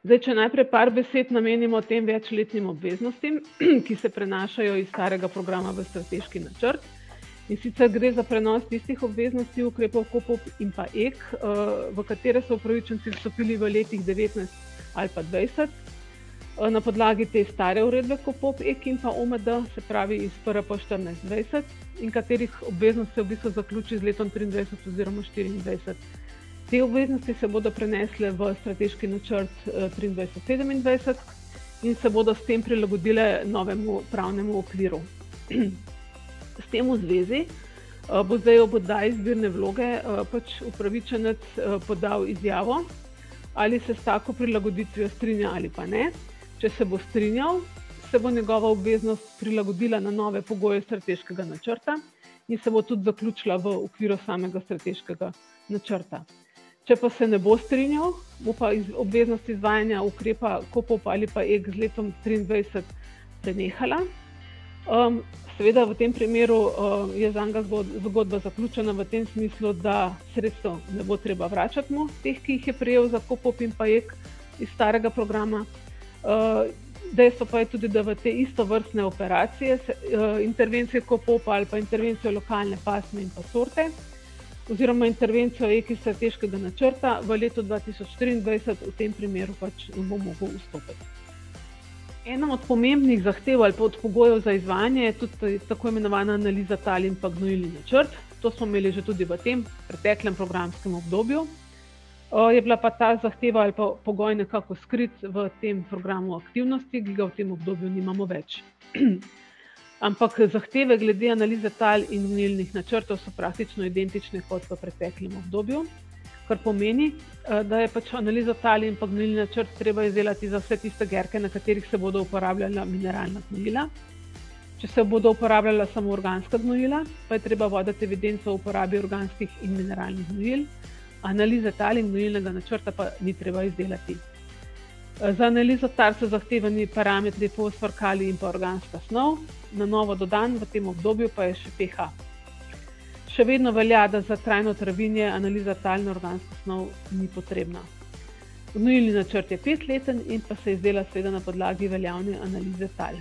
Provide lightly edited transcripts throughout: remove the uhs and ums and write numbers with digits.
Zdaj, če najprej par besed namenimo tem večletnim obveznostim, ki se prenašajo iz starega programa v strateški načrt. In sicer gre za prenos tistih obveznosti ukrepov KOPOP in pa EK, v katere so upravičenci vstopili v letih 19 ali pa 20, na podlagi te stare uredbe KOPOP, EK in pa OMD, se pravi iz 1. 14-20, in katerih obveznost se v bistvu zaključi z letom 23 oziroma 24. Te obveznosti se bodo prenesle v strateški načrt 23-27 in se bodo s tem prilagodile novemu pravnemu okviru. S tem v zvezi bo zdaj ob oddaji zbirne vloge pač upravičenec podal izjavo, ali se s tako prilagoditvijo strinja ali pa ne. Če se bo strinjal, se bo njegova obveznost prilagodila na nove pogoje strateškega načrta in se bo tudi zaključila v okviru samega strateškega načrta. Če pa se ne bo strinjal, bo pa obveznost izvajanja ukrepa KOPOP ali pa EK z letom 23 prenehala. Seveda v tem primeru je zanj zgodba zaključena v tem smislu, da sredstev ne bo treba vračati mu, teh, ki jih je prejel za KOPOP in pa EK iz starega programa. Dejstvo pa je tudi, da v te istovrstne operacije, intervencije KOPOP ali pa intervencije lokalne pasme in pa sorte, oziroma intervencijo EK iz strateškega načrta v letu 2023 v tem primeru pač ne bo mogel vstopiti. Ena od pomembnih zahtev ali pa od pogojev za izvajanje je tudi tako imenovana analiza tal in pa gnojilni načrt. To smo imeli že tudi v tem preteklem programskem obdobju. Je bila pa ta zahteva ali pa pogoj nekako skrit v tem programu aktivnosti, ki ga v tem obdobju nimamo več. Ampak zahteve glede analize tal in gnojilnih načrtov so praktično identične kot v preteklem obdobju, kar pomeni, da je pač analizo tal in pa gnojilni načrt treba izdelati za vse tiste gerke, na katerih se bodo uporabljala mineralna gnojila. Če se bodo uporabljala samo organska gnojila, pa je treba voditi evidenco o uporabi organskih in mineralnih gnojil, analize tal in gnojilnega načrta pa ni treba izdelati. Za analizo tal so zahtevani parametri fosfor, kalij in pa organska snov, na novo dodan v tem obdobju pa je še pH. Še vedno velja, da za trajno travinje analiza tal in organska snov ni potrebna. Gnojilni načrt je 5-leten in pa se izdela seveda na podlagi veljavne analize tal.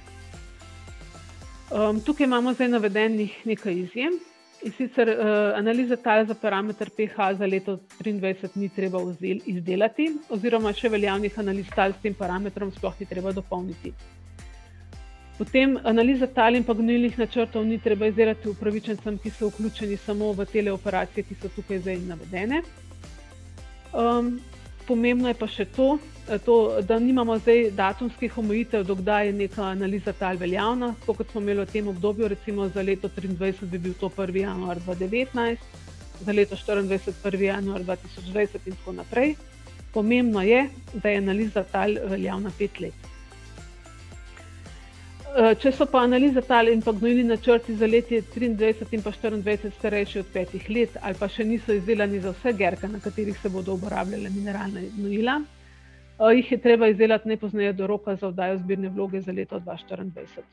Tukaj imamo zdaj navedenih nekaj izjem. In sicer analize tal za parameter pH za leto 23 ni treba izdelati, oziroma še veljavnih analiz tal s tem parametrom sploh ni treba dopolniti. Potem analiza tal in pa gnojilnih načrtov ni treba izdelati upravičencem, ki so vključeni samo v tele operacije, ki so tukaj zdaj navedene. Pomembno je pa še to, da nimamo zdaj datumskih omejitev, do kdaj je neka analiza tal veljavna. Tako kot smo imeli v tem obdobju, recimo za leto 23 bi bil to 1. januar 2019, za leto 24 1. januar 2020 in tako naprej. Pomembno je, da je analiza tal veljavna 5 let. Če so pa analiza tal in pa gnojilni načrti za leti 23 in pa 24 starejši od 5 let ali pa še niso izdelani za vse gerke, na katerih se bodo uporabljale mineralna gnojila, jih je treba izdelati najpozneje do roka za oddajo zbirne vloge za leto 2024.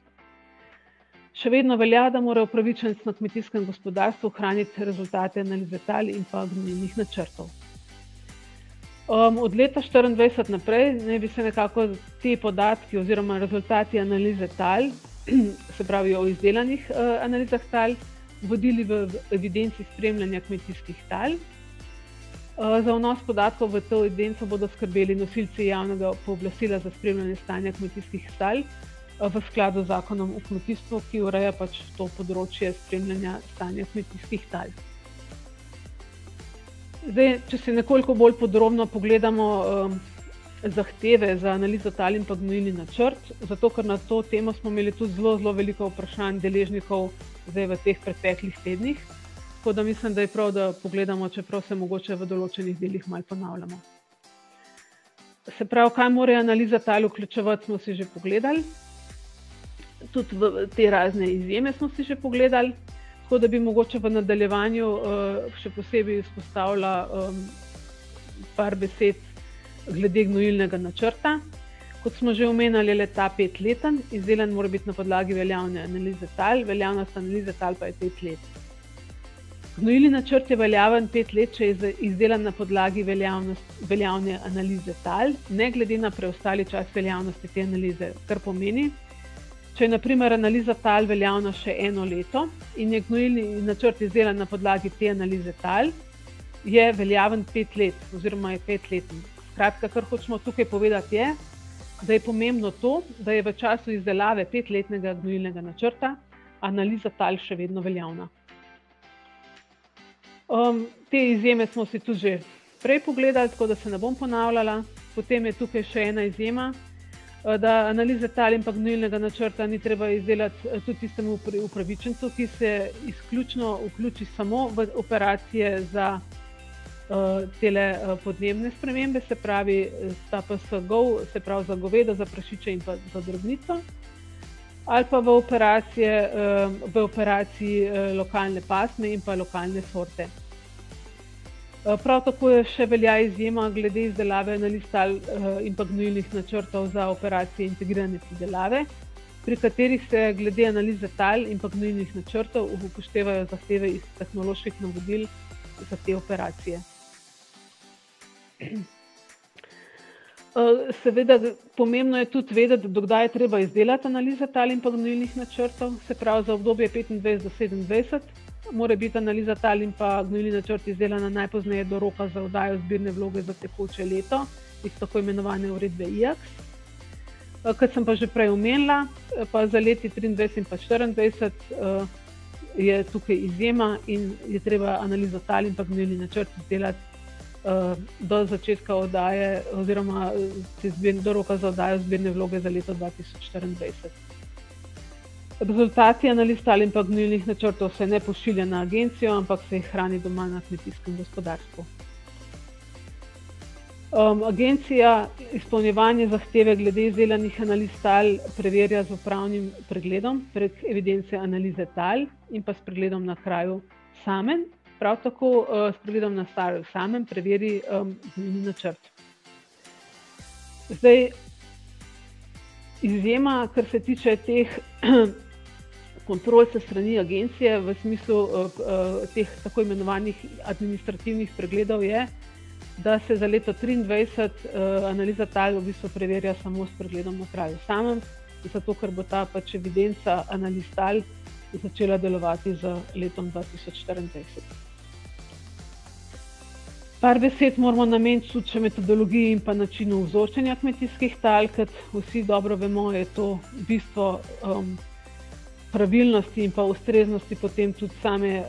Še vedno velja, da mora upravičenec na kmetijskem gospodarstvu ohraniti rezultate analize tal in pa gnojilnih načrtov. Od leta 2024 naprej naj bi se nekako te podatki oziroma rezultati analize tal, se pravi o izdelanih analizah tal, vodili v evidenci spremljanja kmetijskih tal. Za vnos podatkov v to evidenco bodo skrbeli nosilci javnega pooblastila za spremljanje stanja kmetijskih tal v skladu z zakonom o kmetijstvu, ki ureja pač to področje spremljanja stanja kmetijskih tal. Zdaj, če se nekoliko bolj podrobno pogledamo zahteve za analizo tal in pa gnojilni načrt, zato ker na to temo smo imeli tudi zelo veliko vprašanj deležnikov zdaj v teh preteklih tednih, tako da mislim, da je prav, da pogledamo, čeprav se mogoče v določenih delih malo ponavljamo. Se pravi, kaj mora analiza tal vključevati, smo si že pogledali. Tudi v te razne izjeme smo si že pogledali. Tako da bi mogoče v nadaljevanju še posebej izpostavila par besed glede gnojilnega načrta. Kot smo že omenjali, je ta 5-leten, izdelan mora biti na podlagi veljavne analize tal, veljavnost analize tal pa je 5 let. Gnojilni načrt je veljaven 5 let, če je izdelan na podlagi veljavne analize tal, ne glede na preostali čas veljavnosti te analize, kar pomeni, če je na primer analiza tal veljavna še 1 leto in je gnojilni načrt izdelan na podlagi te analize tal, je veljaven 5 let oziroma je 5-letni. Skratka, kar hočemo tukaj povedati je, da je pomembno to, da je v času izdelave 5-letnega gnojilnega načrta analiza tal še vedno veljavna. Te izjeme smo si tudi že prej pogledali, tako da se ne bom ponavljala. Potem je tukaj še ena izjema, da analize tal in pa gnojilnega načrta ni treba izdelati tudi tistemu upravičencu, ki se izključno vključi samo v operacije za tele podnebne spremembe, se pravi ta PSGO, se pravi za govedo, za prašiče in pa za drobnico, ali pa v operaciji lokalne pasme in pa lokalne sorte. Prav tako je še velja izjema glede izdelave analiz tal in pa gnojilnih načrtov za operacije integrirane pridelave, pri katerih se glede analize tal in pa gnojilnih načrtov upoštevajo zahteve iz tehnoloških navodil za te operacije. Seveda, pomembno je tudi vedeti, do kdaj je treba izdelati analize tal in pa gnojilnih načrtov, se pravi za obdobje 25 do 27 mora biti analiza tal in pa gnojilni načrt izdelana najpozneje do roka za oddajo zbirne vloge za tekoče leto iz tako imenovane uredbe IACS. Kot sem pa že prej omenila, pa za leti 23 in pa 24 je tukaj izjema in je treba analizo tal in pa gnojilni načrt izdelati do začetka oddaje oziroma do roka za oddajo zbirne vloge za leto 2024. Rezultati analiz tal in pa gnojilnih načrtov se ne pošilja na agencijo, ampak se jih hrani doma na kmetijskem gospodarstvu. Agencija izpolnjevanje zahteve glede izdelanih analiz tal preverja z upravnim pregledom prek evidence analize tal in pa s pregledom na kraju samem. Prav tako s pregledom na kraju samem preveri gnojilni načrt. Zdaj, izjema, kar se tiče teh kontrol se strani agencije v smislu teh tako imenovanih administrativnih pregledov je, da se za leto 2023 analiza tal v bistvu preverja samo s pregledom na kraju samem, zato ker bo ta pač evidenca analiz tal začela delovati z letom 2024. Par besed moramo nameniti tudi še metodologiji in pa načinu vzorčenja kmetijskih tal, ker vsi dobro vemo, je to bistvo pravilnosti in pa ustreznosti potem tudi same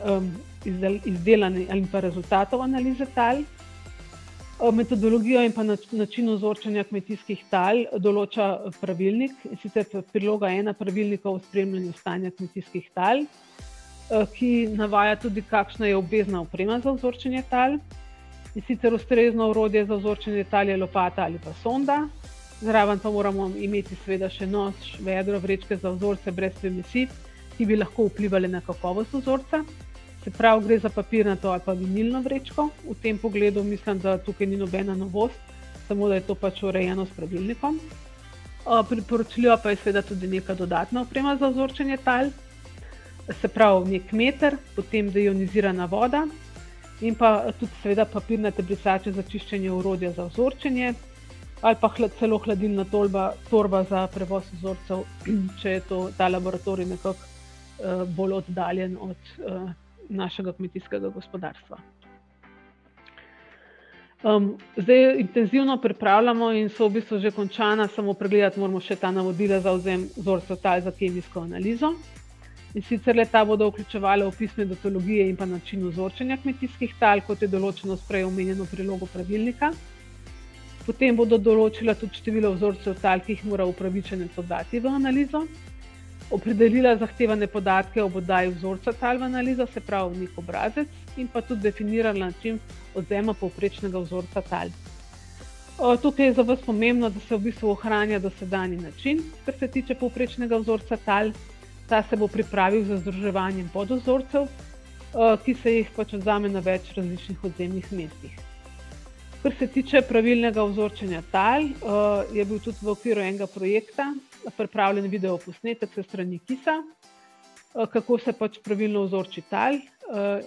izdelane ali pa rezultatov analize tal. Metodologijo in pa način vzorčenja kmetijskih tal določa pravilnik, in sicer priloga 1 pravilnika o spremljanju stanja kmetijskih tal, ki navaja tudi, kakšna je obvezna oprema za vzorčenje tal. In sicer ustrezno orodje za vzorčenje tal je lopata ali pa sonda, zraven pa moramo imeti seveda še nož, vedro, vrečke za vzorce brez primesi, ki bi lahko vplivali na kakovost vzorca. Se pravi, gre za papirnato ali pa vinilno vrečko. V tem pogledu mislim, da tukaj ni nobena novost, samo da je to pač urejeno s pravilnikom. Priporočljiva pa je seveda tudi neka dodatna oprema za vzorčenje tal, se pravi nek meter, potem deionizirana voda in pa tudi seveda papirnate brisače za čiščenje orodja za vzorčenje ali pa celo hladilna torba za prevoz vzorcev, če je ta laboratorij nekako bolj oddaljen od našega kmetijskega gospodarstva. Zdaj intenzivno pripravljamo in so v bistvu že končana, samo pregledati moramo še ta navodila za odvzem vzorcev tal za kemijsko analizo. In sicer le-ta bodo vključevale opisne datologije in pa način vzorčenja kmetijskih tal, kot je določeno s prej omenjeno prilogo pravilnika. Potem bodo določila tudi število vzorcev tal, ki jih mora upravičenec oddati v analizo. Opredelila zahtevane podatke ob oddaji vzorca tal v analizo, se pravi nek obrazec, in pa tudi definirala način odvzema povprečnega vzorca tal. Tukaj je za vas pomembno, da se v bistvu ohranja dosedanji način, kar se tiče povprečnega vzorca tal. Ta se bo pripravil z združevanjem podvzorcev, ki se jih pač odvzame na več različnih odvzemnih mestih. Kar se tiče pravilnega vzorčenja tal, je bil tudi v okviru enega projekta pripravljen videoposnetek s strani KIS-a, kako se pač pravilno vzorči tal.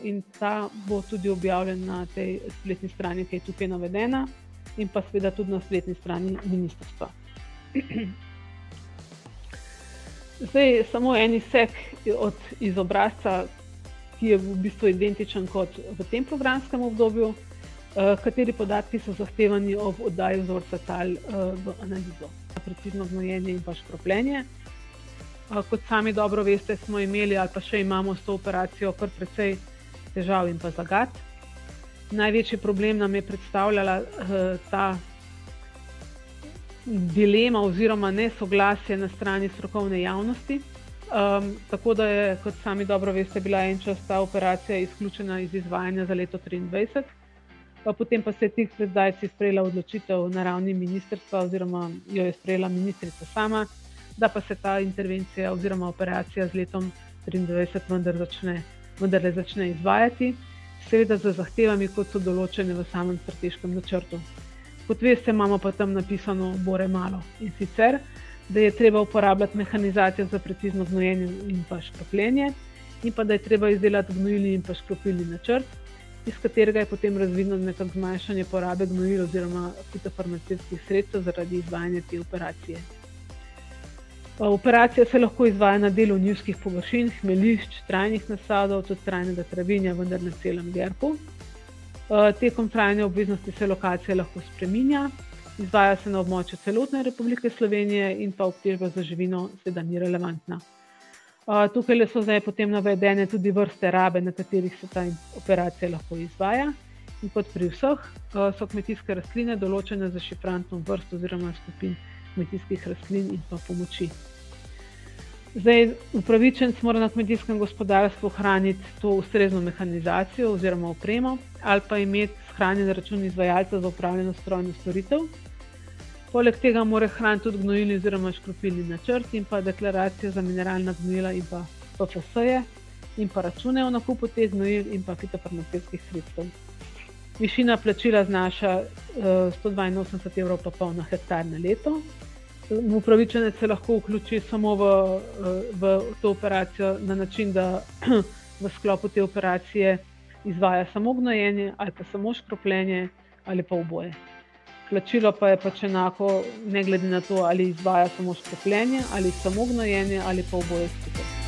in ta bo tudi objavljen na tej spletni strani, ki je tukaj navedena, in pa seveda tudi na spletni strani ministrstva. Zdaj, samo en izsek iz obrazca, ki je v bistvu identičen kot v tem programskem obdobju, kateri podatki so zahtevani ob oddaji vzorca tal v analizo. Precizno gnojenje in pa škropljenje. Kot sami dobro veste, smo imeli ali pa še imamo s to operacijo kar precej težav in pa zagat. Največji problem nam je predstavljala ta dilema oziroma nesoglasje na strani strokovne javnosti. Tako da je, kot sami dobro veste, bila en čas ta operacija izključena iz izvajanja za leto 2023. Potem pa se je tik pred zdajci sprejela odločitev na ravni ministrstva oziroma jo je sprejela ministrica sama, da pa se ta intervencija oziroma operacija z letom 2023 vendarle začne izvajati, seveda z zahtevami, kot so določene v samem strateškem načrtu. Kot veste, imamo pa tam napisano bore malo, in sicer, da je treba uporabljati mehanizacijo za precizno gnojenje in pa škropljenje, in pa da je treba izdelati gnojilni in pa škropilni načrt, iz katerega je potem razvidno nekako zmanjšanje porabe gnojil oziroma fitofarmacevtskih sredstev zaradi izvajanja te operacije. Operacija se lahko izvaja na delu njivskih površin, hmeljišč, trajnih nasadov, tudi trajnega travinja, vendar na celem gerpu. Tekom trajne obveznosti se lokacija lahko spreminja, izvaja se na območju celotne Republike Slovenije in pa obtežba za živino seveda ni relevantna. Tukaj so zdaj potem navedene tudi vrste rabe, na katerih se ta operacija lahko izvaja. In kot pri vseh so kmetijske rastline določene za šifrantno vrsto oziroma skupin kmetijskih rastlin in pa pomoči. Zdaj, upravičenec mora na kmetijskem gospodarstvu hraniti to ustrezno mehanizacijo oziroma opremo ali pa imeti shranjen račun izvajalca za opravljeno strojno storitev. Poleg tega mora hraniti tudi gnojilni oziroma škropilni načrt in pa deklaracijo za mineralna gnojila in pa PFS-je in pa račune o nakupu teh gnojil in pa fitofarmacevtskih sredstev. Višina plačila znaša 182,5 evra na hektar na leto. Upravičenec se lahko vključi samo v to operacijo na način, da v sklopu te operacije izvaja samo gnojenje ali pa samo škropljenje ali pa oboje. Plačilo pa je pač enako, ne glede na to, ali izvaja samo škropljenje ali samo gnojenje ali pa oboje skupaj.